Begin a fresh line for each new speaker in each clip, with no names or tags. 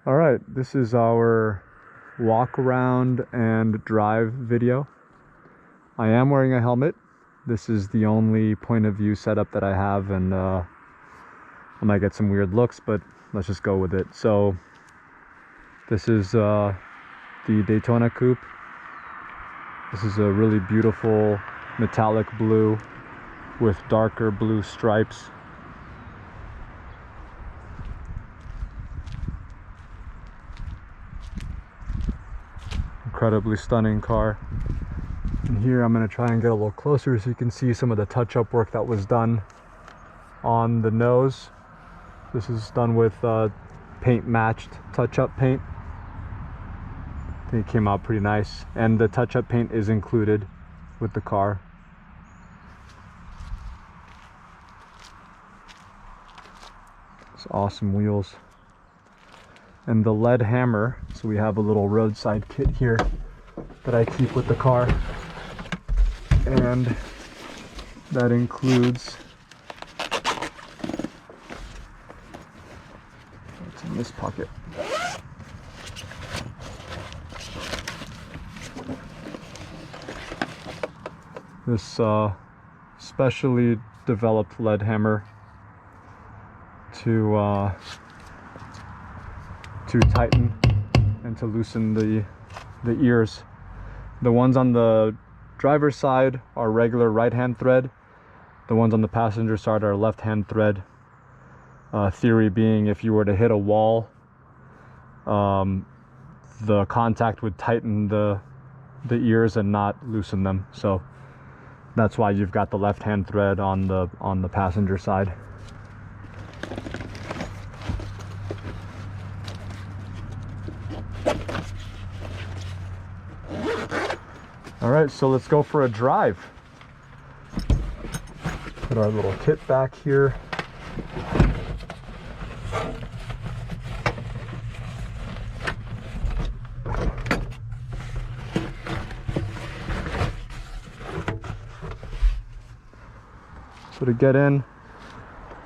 All right, this is our walk around and drive video. I am wearing a helmet. This is the only point of view setup that I have, and I might get some weird looks, but let's just go with it. So this is the Daytona Coupe. This is a really beautiful metallic blue with darker blue stripes. Incredibly stunning car. And here I'm going to try and get a little closer so you can see some of the touch-up work that was done on the nose. This is done with paint matched touch-up paint. I think it came out pretty nice, and the touch-up paint is included with the car. It's awesome wheels. And the lead hammer, so we have a little roadside kit here that I keep with the car, and that includes, what's in this pocket? This specially developed lead hammer to tighten and to loosen the ears. The ones on the driver's side are regular right-hand thread. The ones on the passenger side are left-hand thread. Theory being, if you were to hit a wall, the contact would tighten the ears and not loosen them. So that's why you've got the left-hand thread on the passenger side. All right, so let's go for a drive. Put our little kit back here. So to get in,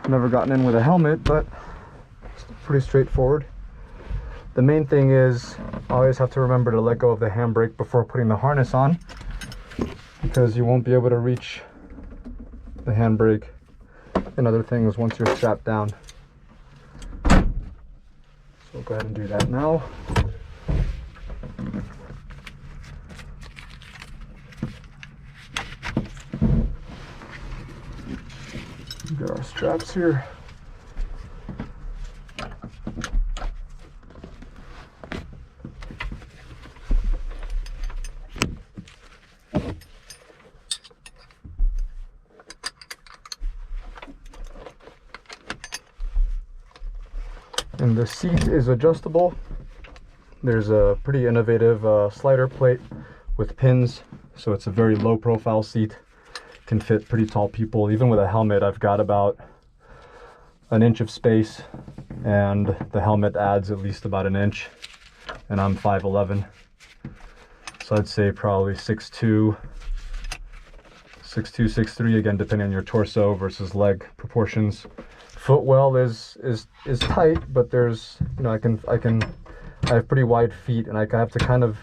I've never gotten in with a helmet, but it's pretty straightforward. The main thing is, I always have to remember to let go of the handbrake before putting the harness on, because you won't be able to reach the handbrake and other things once you're strapped down. So we'll go ahead and do that now. Get our straps here. And the seat is adjustable. There's a pretty innovative slider plate with pins, so it's a very low profile seat. Can fit pretty tall people. Even with a helmet, I've got about an inch of space, and the helmet adds at least about an inch, and I'm 5'11", so I'd say probably 6'2", 6'3", again depending on your torso versus leg proportions. Footwell is tight, but there's, you know, I have pretty wide feet, and I have to kind of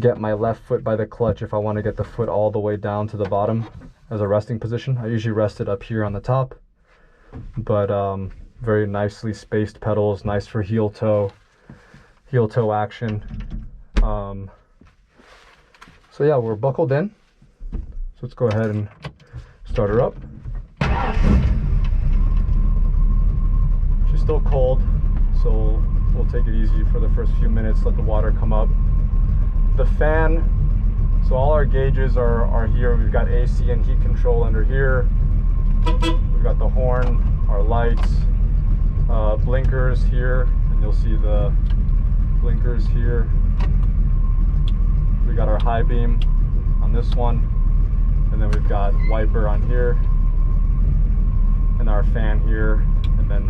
get my left foot by the clutch if I want to get the foot all the way down to the bottom as a resting position. I usually rest it up here on the top, but very nicely spaced pedals, nice for heel toe action. So yeah, we're buckled in. So let's go ahead and start her up. She's still cold, so we'll take it easy for the first few minutes, let the water come up. The fan, so all our gauges are here. We've got AC and heat control under here. We've got the horn, our lights, blinkers here, and you'll see the blinkers here. We got our high beam on this one, and then we've got wiper on here, and our fan here, and then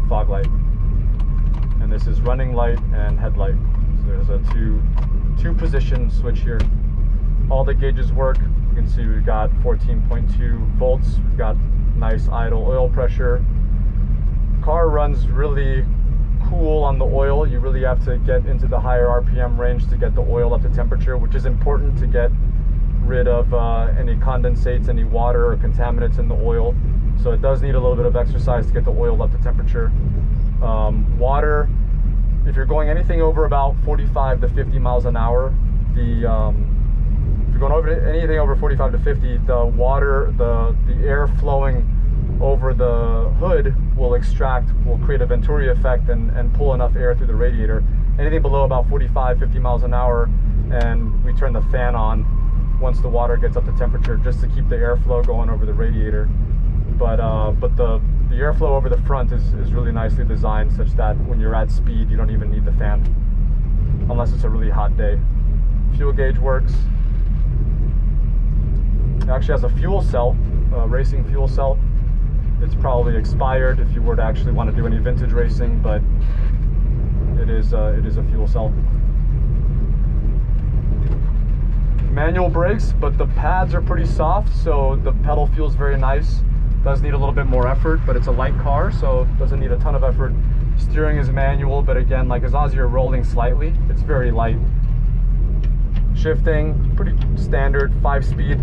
fog light. And this is running light and headlight. So there's a two position switch here. All the gauges work. You can see we've got 14.2 volts. We've got nice idle oil pressure. Car runs really cool on the oil. You really have to get into the higher RPM range to get the oil up to temperature, which is important to get rid of any condensates, any water or contaminants in the oil. So it does need a little bit of exercise to get the oil up to temperature. Water, if you're going anything over about 45 to 50 miles an hour, if you're going over anything over 45 to 50, the water, the air flowing over the hood will create a Venturi effect and pull enough air through the radiator. Anything below about 45, 50 miles an hour, and we turn the fan on once the water gets up to temperature just to keep the airflow going over the radiator. But the airflow over the front is really nicely designed such that when you're at speed, you don't even need the fan, unless it's a really hot day. Fuel gauge works. It actually has a fuel cell, a racing fuel cell. It's probably expired if you were to actually want to do any vintage racing, but it is a fuel cell. Manual brakes, but the pads are pretty soft, so the pedal feels very nice. Does need a little bit more effort, but it's a light car, so it doesn't need a ton of effort. Steering is manual, but again, like as long as you're rolling slightly, it's very light. Shifting, pretty standard 5-speed,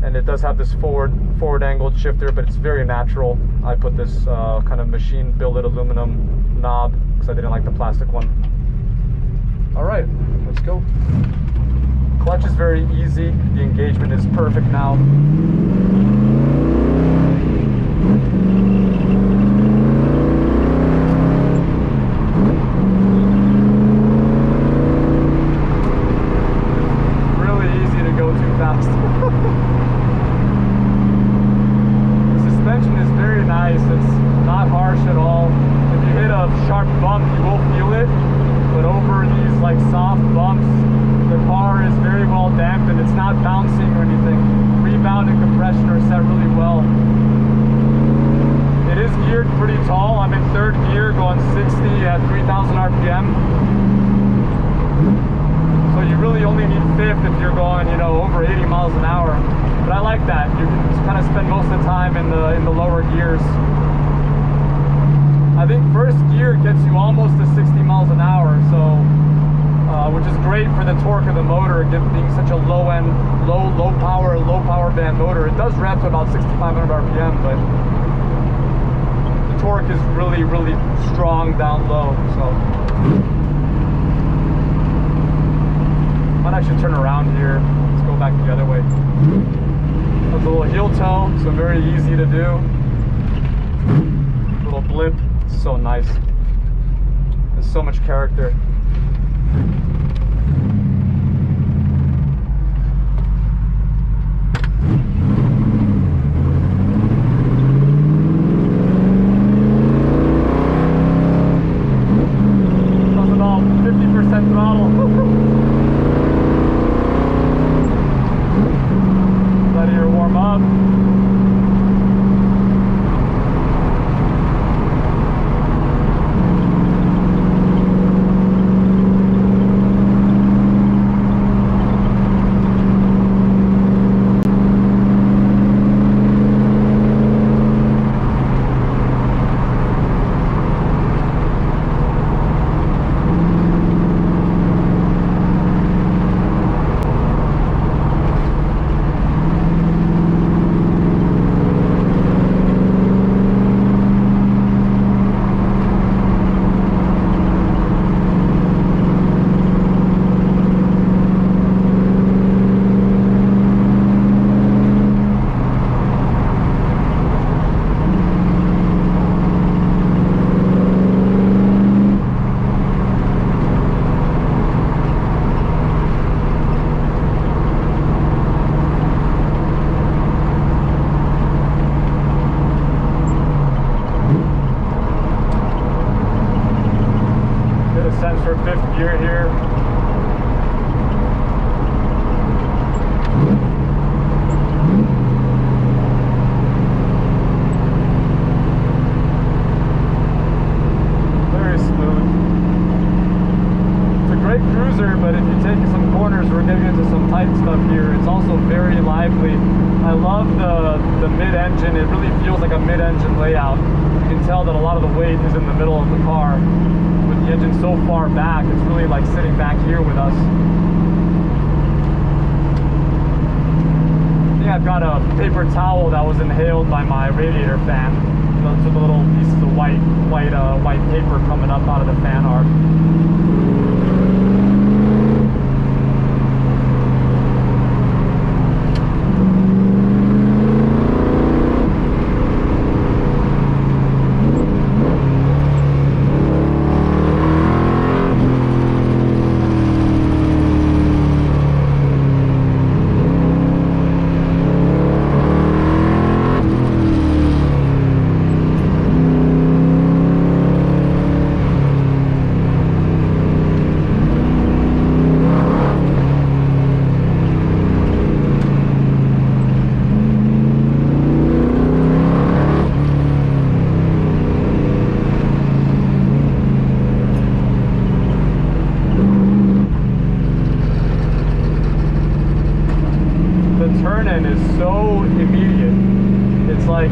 and it does have this forward angled shifter, but it's very natural. I put this kind of machine billet aluminum knob because I didn't like the plastic one. All right, let's go. Clutch is very easy. The engagement is perfect now. Really easy to go too fast. The suspension is very nice. It's not harsh at all. If you hit a sharp bump, you will feel it, but over these like soft bumps, the car is very well damped and it's not bouncing or anything. Rebound and compression are set really well. It is geared pretty tall. I'm in 3rd gear going 60 at 3,000 RPM. So you really only need 5th if you're going, you know, over 80 miles an hour. But I like that. You can just kind of spend most of the time in the lower gears. I think 1st gear gets you almost to 60 miles an hour, so which is great for the torque of the motor, being such a low power band motor. It does rev to about 6,500 RPM, but the torque is really, really strong down low. So might actually turn around here. Let's go back the other way. There's a little heel toe, so very easy to do. Little blimp, it's so nice. There's so much character. That's about 50% throttle. Let her warm up. For 5th gear here. Very smooth. It's a great cruiser, but if you take some corners corners, we're getting into some tight stuff here. It's also very lively. I love the mid-engine. It really feels like a mid-engine layout. You can tell that a lot of the weight is in the middle of the car. With the engine so far back, it's really like sitting back here with us. I think I've got a paper towel that was inhaled by my radiator fan. Those are the little pieces of white paper coming up out of the fan arc. Turn-in is so immediate. It's like,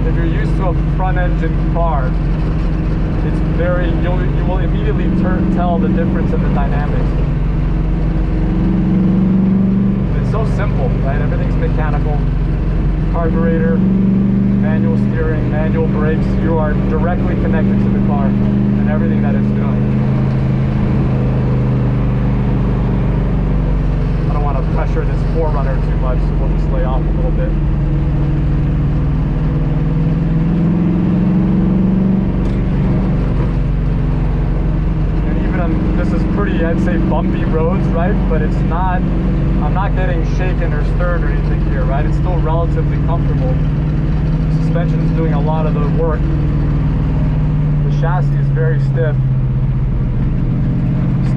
if you're used to a front-engine car, it's very, you will immediately tell the difference in the dynamics. It's so simple, right? Everything's mechanical. Carburetor, manual steering, manual brakes. You are directly connected to the car and everything that it's doing. Pressure this 4Runner too much, so we'll just lay off a little bit. And even on, this is pretty, I'd say, bumpy roads, right? But it's not, I'm not getting shaken or stirred or anything here, right? It's still relatively comfortable. The suspension is doing a lot of the work. The chassis is very stiff.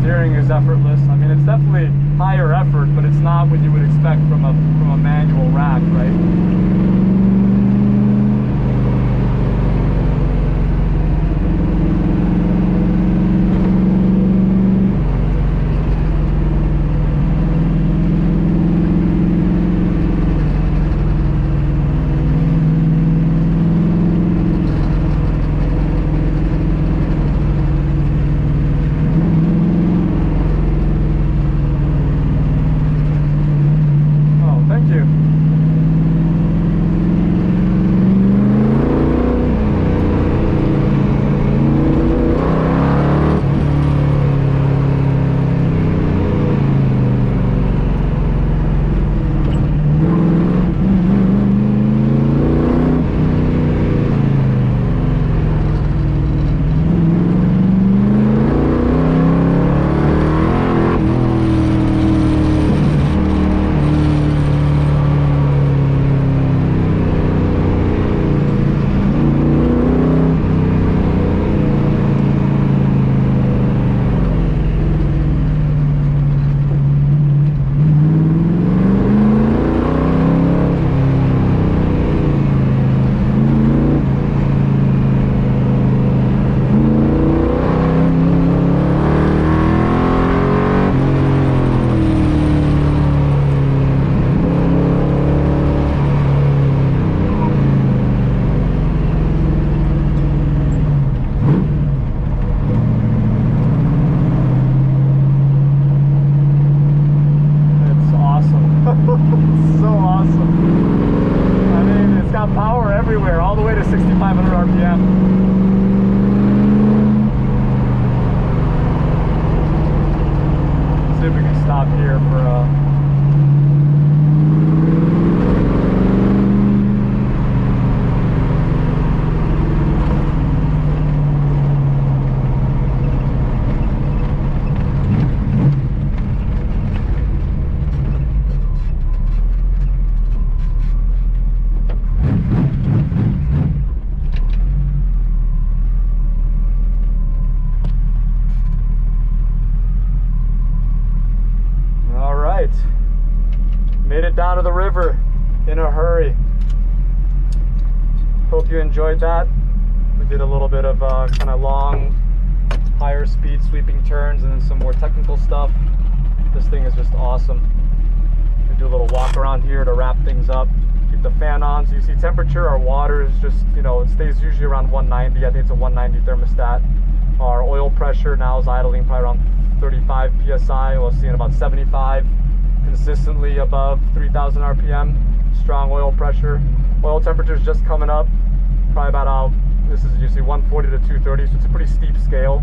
Steering is effortless. I mean, it's definitely higher effort, but it's not what you would expect from a manual rack, right? So awesome. I mean, it's got power everywhere, all the way to 6,500 RPM. See if we can stop here for made it down to the river in a hurry. Hope you enjoyed that. We did a little bit of kind of long, higher speed sweeping turns and then some more technical stuff. This thing is just awesome. We do a little walk around here to wrap things up. Keep the fan on. So you see temperature, our water is just, you know, it stays usually around 190. I think it's a 190 thermostat. Our oil pressure now is idling probably around 35 psi. We'll see in about 75, consistently above 3,000 RPM. Strong oil pressure. Oil temperature is just coming up, probably about this is usually 140 to 230, so it's a pretty steep scale.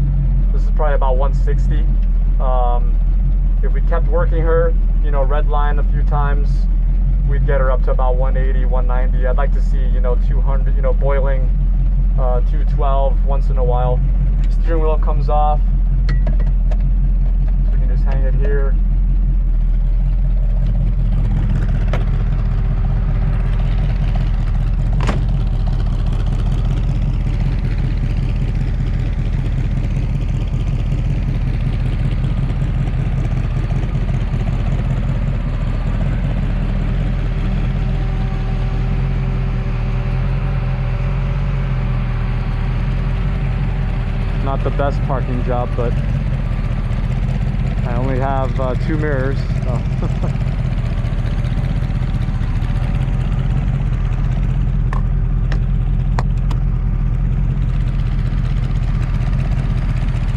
This is probably about 160. If we kept working her, you know, red line a few times, we'd get her up to about 180, 190. I'd like to see, you know, 200, you know, boiling 212 once in a while. Steering wheel comes off, so we can just hang it here. Not the best parking job, but I only have 2 mirrors, so.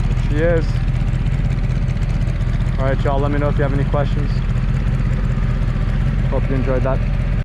There she is. All right, y'all, let me know if you have any questions. Hope you enjoyed that.